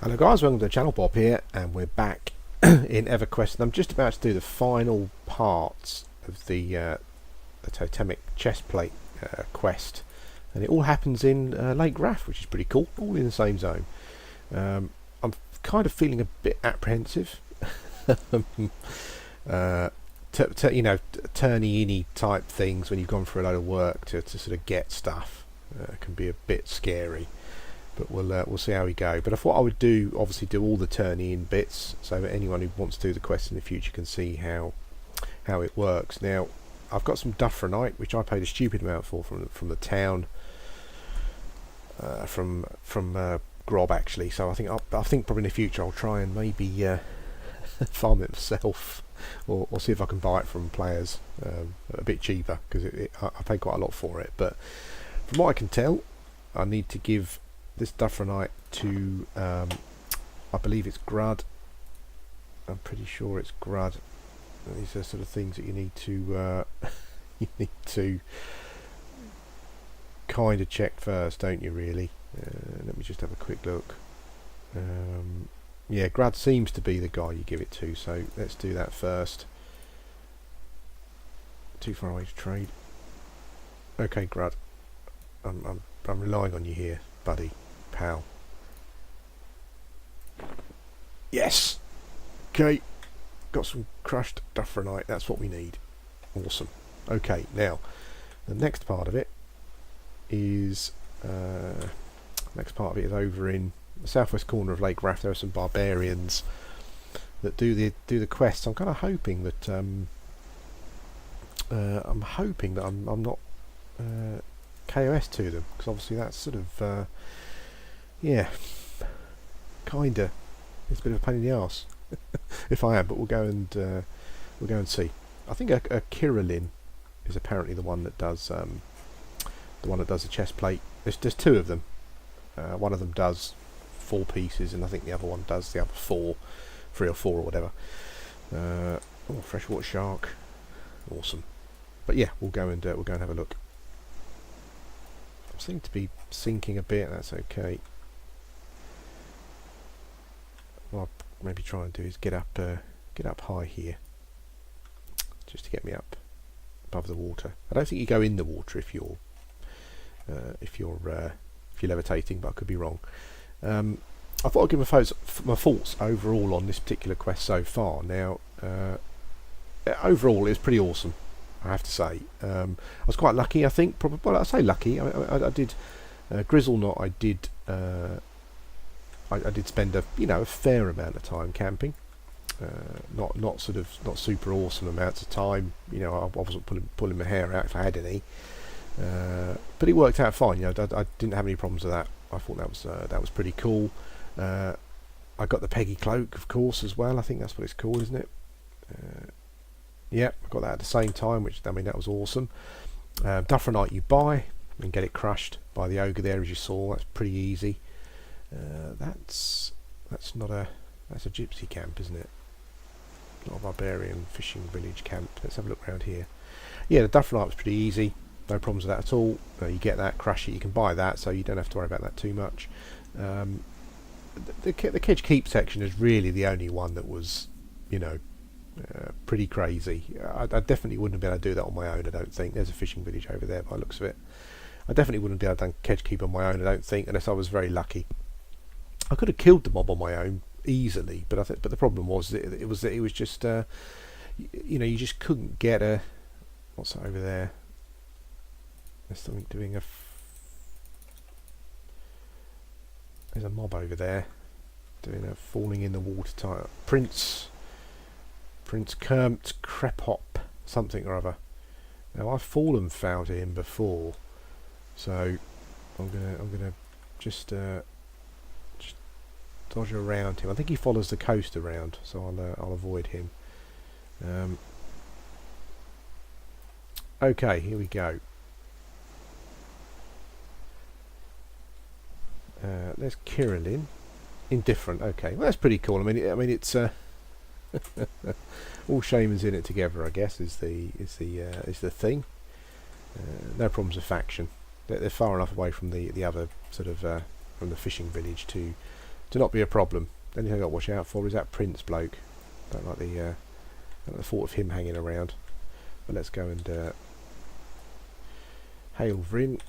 Hello guys, welcome to the channel. Bob here, and we're back in Everquest, and I'm just about to do the final parts of the Totemic chestplate quest, and it all happens in Lake Raff, which is pretty cool, all in the same zone. I'm kind of feeling a bit apprehensive. You know, turny-inny type things when you've gone for a load of work to sort of get stuff can be a bit scary. But we'll see how we go. But I thought I would obviously do all the turn-in bits, so that anyone who wants to do the quest in the future can see how it works. Now, I've got some Dufferanite, which I paid a stupid amount for from the town, from Grob actually. So I think probably in the future I'll try and maybe farm it myself, or see if I can buy it from players a bit cheaper, because I paid quite a lot for it. But from what I can tell, I need to give this Dufferanite to I believe it's Grud. I'm pretty sure it's Grud. These are sort of things that you need to kind of check first, don't you, really? Let me just have a quick look. Yeah, Grud seems to be the guy you give it to, so let's do that first. Too far away to trade. Okay, Grud, I'm relying on you here, buddy. Pal. Yes! Okay, got some crushed Dufferanite, that's what we need. Awesome. Okay, now, the next part of it is over in the southwest corner of Lake Raff. There are some barbarians that do the quests. I'm kind of hoping that I'm not KOS to them, because obviously that's sort of yeah, kinda. It's a bit of a pain in the arse if I am, but we'll go and see. I think a Kyralynn is apparently the one that does the chest plate. There's two of them. One of them does 4 pieces, and I think the other one does the other 3 or 4 or whatever. Oh, freshwater shark, awesome. But yeah, we'll go and have a look. I seem to be sinking a bit. That's okay. What I'll maybe try and do is get up high here, just to get me up above the water. I don't think you go in the water if you're levitating, but I could be wrong. I thought I'd give my thoughts overall on this particular quest so far. Now, overall, it's pretty awesome, I have to say. I was quite lucky, I think. Probably, well, I say lucky. I did Grizzle Knot. I did spend a fair amount of time camping. Not super awesome amounts of time. I wasn't pulling my hair out if I had any. But it worked out fine. I didn't have any problems with that. I thought that was pretty cool. I got the Peggy cloak, of course, as well. I think that's what it's called, isn't it? Yeah, I got that at the same time, that was awesome. Dufferanite you buy and get it crushed by the ogre there, as you saw. That's pretty easy. That's a gypsy camp, isn't it? Not a barbarian fishing village camp. Let's have a look around here. Yeah, the Dufferanite was pretty easy. No problems with that at all. You get that, crush it. You can buy that, so you don't have to worry about that too much. The Kedge Keep section is really the only one that was, pretty crazy. I definitely wouldn't be able to do that on my own, I don't think. There's a fishing village over there by the looks of it. I definitely wouldn't be able to do Kedge Keep on my own, I don't think, unless I was very lucky. I could have killed the mob on my own easily, but the problem was that it was just you just couldn't get a. What's that over there? There's something doing there's a mob over there doing a falling in the water type. Prince Kermt Krepop something or other. Now I've fallen foul to him before, so I'm gonna just dodge around him. I think he follows the coast around, so I'll avoid him. Okay, here we go. There's Kyralynn. Indifferent. Okay, well that's pretty cool. I mean it's all shamans in it together, I guess, is the thing. No problems with faction. They're far enough away from the other sort of from the fishing village to to not be a problem. The only thing I've got to watch out for is that Prince bloke. Don't like the thought of him hanging around. But let's go and hail Vryn.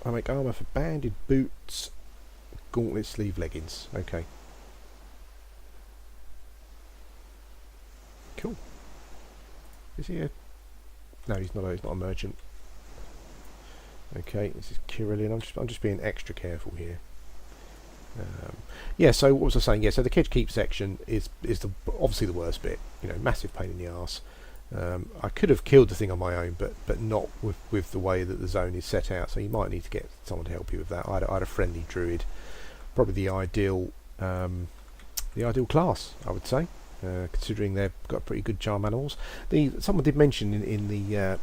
I make armour for banded boots, gauntlet sleeve leggings. Okay. Cool. Is he a... No, he's not a merchant. Okay, this is Kyralynn. I'm just being extra careful here. Yeah, so what was I saying? Yeah, so the Kedge Keep section is obviously the worst bit. You know, massive pain in the arse. I could have killed the thing on my own, but not with the way that the zone is set out. So you might need to get someone to help you with that. I had a friendly druid, probably the ideal class, I would say, considering they've got pretty good charm animals. Someone did mention in the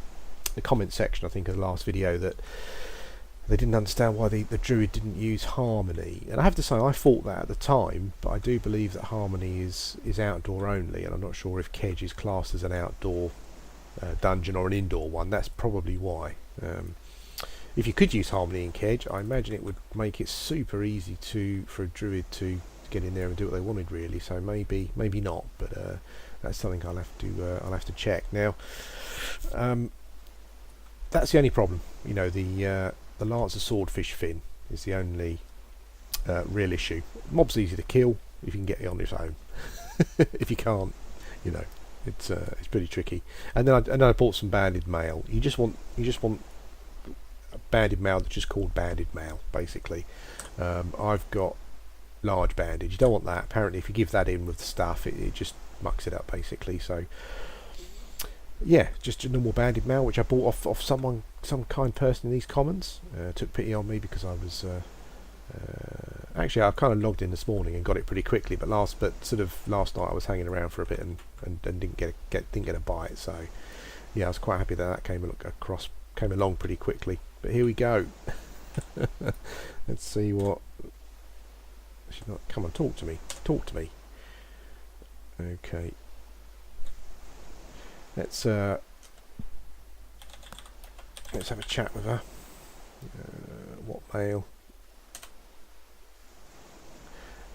comment section, I think, of the last video, that they didn't understand why the druid didn't use harmony, and I have to say I thought that at the time, but I do believe that harmony is outdoor only, and I'm not sure if Kedge is classed as an outdoor dungeon or an indoor one. That's probably why. If you could use harmony in Kedge, I imagine it would make it super easy for a druid to get in there and do what they wanted, really. So maybe not, but that's something I'll have to check now. That's the only problem, you know. The Lancer Swordfish fin is the only real issue. Mob's easy to kill if you can get it on its own. If you can't, you know, it's pretty tricky. And then I bought some banded mail. You just want a banded mail that's just called banded mail, basically. I've got large bandage. You don't want that. Apparently, if you give that in with the stuff, it just mucks it up, basically. So yeah, just a normal banded mail, which I bought off some kind person in these comments. Took pity on me because I was actually I kind of logged in this morning and got it pretty quickly, but last night I was hanging around for a bit and didn't get a bite. So yeah, I was quite happy that came along pretty quickly. But here we go. Let's see what. Come on, talk to me. Okay. Let's have a chat with her. What mail?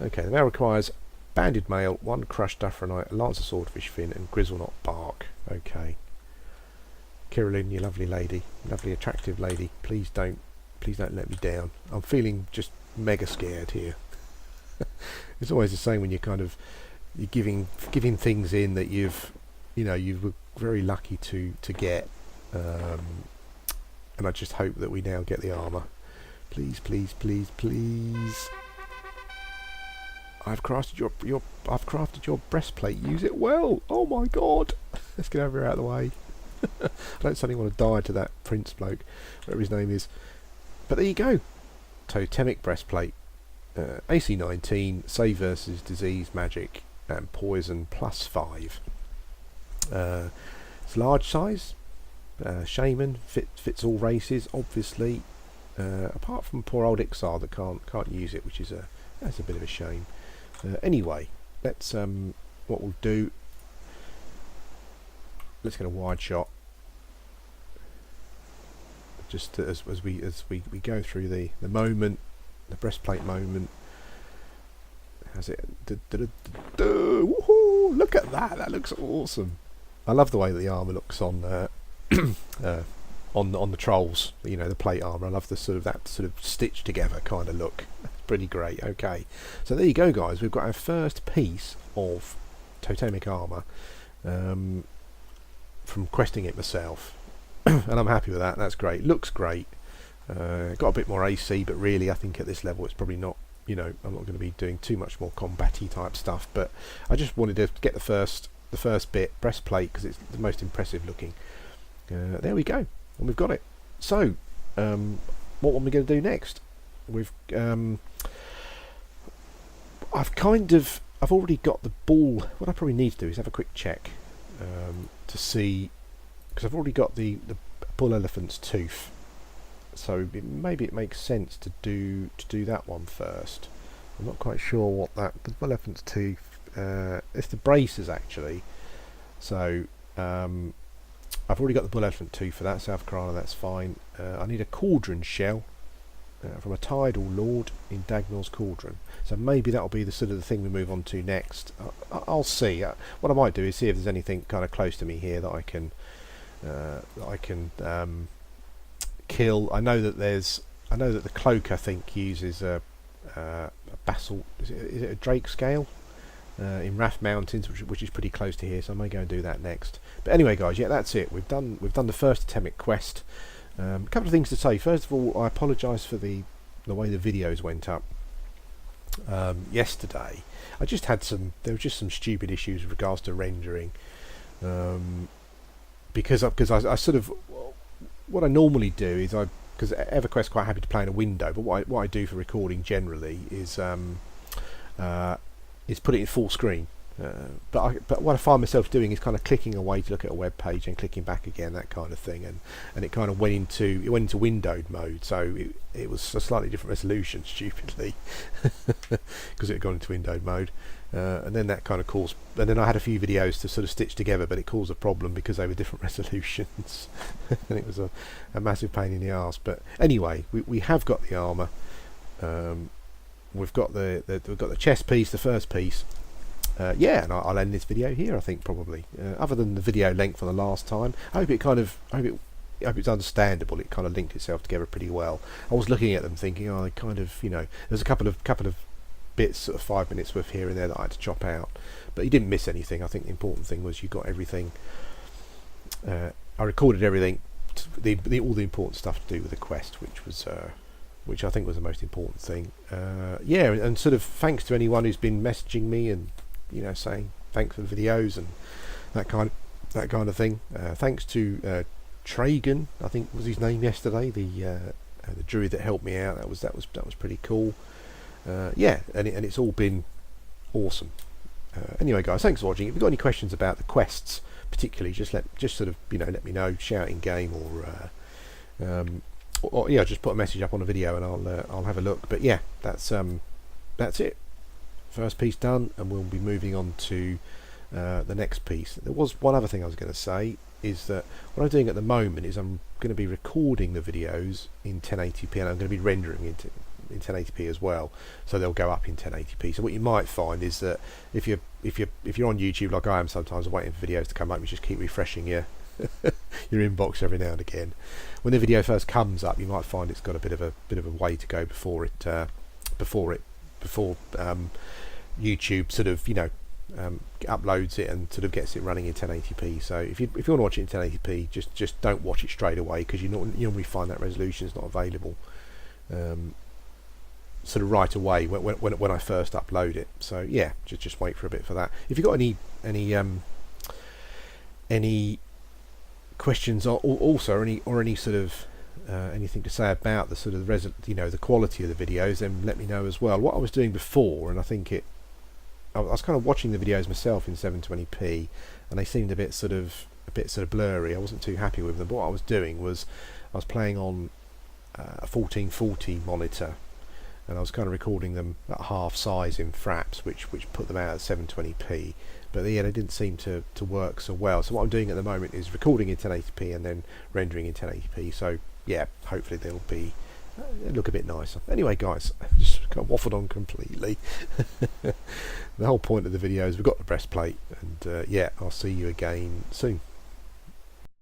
Okay, the mail requires banded mail, 1 crushed dufferanite, a Lancer Swordfish fin, and grizzle-knot bark. Okay. Kyralynn, you lovely lady, lovely attractive lady. Please don't let me down. I'm feeling just mega scared here. It's always the same when you're giving things in that you were very lucky to get, and I just hope that we now get the armour. Please. I've crafted your breastplate. Use it well. Oh my god. Let's get over here out of the way. I don't suddenly want to die to that Prince bloke, whatever his name is. But there you go. Totemic breastplate. AC 19, save versus disease, magic, and poison +5. It's large size. Shaman fits all races, obviously. Apart from poor old Ixar that can't use it, which is that's a bit of a shame. Anyway, let's what we'll do. Let's get a wide shot. Just as we go through the moment, the breastplate moment. How's it? Woohoo! Look at that. That looks awesome. I love the way that the armour looks on the trolls. You know, the plate armour. I love that sort of stitched together kind of look. Pretty great. Okay, so there you go, guys. We've got our first piece of Totemic armour from questing it myself, and I'm happy with that. That's great. Looks great. Got a bit more AC, but really, I think at this level, it's probably not. You know, I'm not going to be doing too much more combat-y type stuff. But I just wanted to get the first bit, breastplate, because it's the most impressive looking. There we go, and we've got it. So, what are we going to do next? I've already got the ball. What I probably need to do is have a quick check to see, because I've already got the bull elephant's tooth. So maybe it makes sense to do that one first. I'm not quite sure what the bull elephant's tooth. It's the braces actually. So I've already got the bull elephant tooth for that, South Kyralynn. That's fine. I need a cauldron shell. from a tidal lord in Dagnall's Cauldron. So maybe that'll be the sort of the thing we move on to next. I'll see. What I might do is see if there's anything kind of close to me here that I can kill. I know that the cloak, I think, uses a basalt. Is it a drake scale in Rath Mountains, which is pretty close to here. So I may go and do that next. But anyway, guys, yeah, that's it. We've done the first Totemic quest. A couple of things to say. First of all, I apologise for the way the videos went up yesterday. There were just some stupid issues with regards to rendering, because I sort of, what I normally do is because Everquest quite happy to play in a window, but what I do for recording generally is put it in full screen. But what I find myself doing is kind of clicking away to look at a web page and clicking back again, that kind of thing, and it kind of went into windowed mode, so it was a slightly different resolution, stupidly, because it had gone into windowed mode, and then that kind of caused. And then I had a few videos to sort of stitch together, but it caused a problem because they were different resolutions, and it was a massive pain in the arse. But anyway, we have got the armour. We've got the chest piece, the first piece. Yeah, and I'll end this video here, I think, probably. Other than the video length for the last time, I hope it's understandable. It kind of linked itself together pretty well. I was looking at them thinking, oh, they kind of, there's a couple of bits, sort of 5 minutes worth here and there that I had to chop out, but you didn't miss anything. I think the important thing was you got everything. I recorded everything, all the important stuff to do with the quest, which I think was the most important thing. Yeah, and sort of thanks to anyone who's been messaging me and saying thanks for the videos and that kind of thing. Thanks to Tragan, I think was his name yesterday, the druid that helped me out. That was pretty cool. Yeah, and it's all been awesome. Anyway, guys, thanks for watching. If you've got any questions about the quests, particularly, just sort of let me know, shout in game, or yeah, just put a message up on a video and I'll have a look. But yeah, that's it. First piece done, and we'll be moving on to the next piece. There was one other thing I was going to say, is that what I'm doing at the moment is I'm going to be recording the videos in 1080p, and I'm going to be rendering it in 1080p as well, so they'll go up in 1080p. So what you might find is that if you're on YouTube like I am sometimes, waiting for videos to come up, you just keep refreshing your inbox every now and again. When the video first comes up, you might find it's got a bit of a way to go before YouTube sort of uploads it and sort of gets it running in 1080p. So if you want to watch it in 1080p, just don't watch it straight away, because you normally find that resolution is not available sort of right away when I first upload it. So yeah, just wait for a bit for that. If you've got any questions or any sort of anything to say about the sort of the quality of the videos, then let me know as well. What I was doing before, and I think I was kind of watching the videos myself in 720p, and they seemed a bit sort of blurry. I wasn't too happy with them. But what I was doing was I was playing on a 1440 monitor, and I was kind of recording them at half size in fraps, which put them out at 720p. But yeah, they didn't seem to work so well. So what I'm doing at the moment is recording in 1080p and then rendering in 1080p. So yeah, hopefully they'll look a bit nicer. Anyway, guys, just kind of waffled on completely. The whole point of the video is we've got the breastplate, and yeah, I'll see you again soon.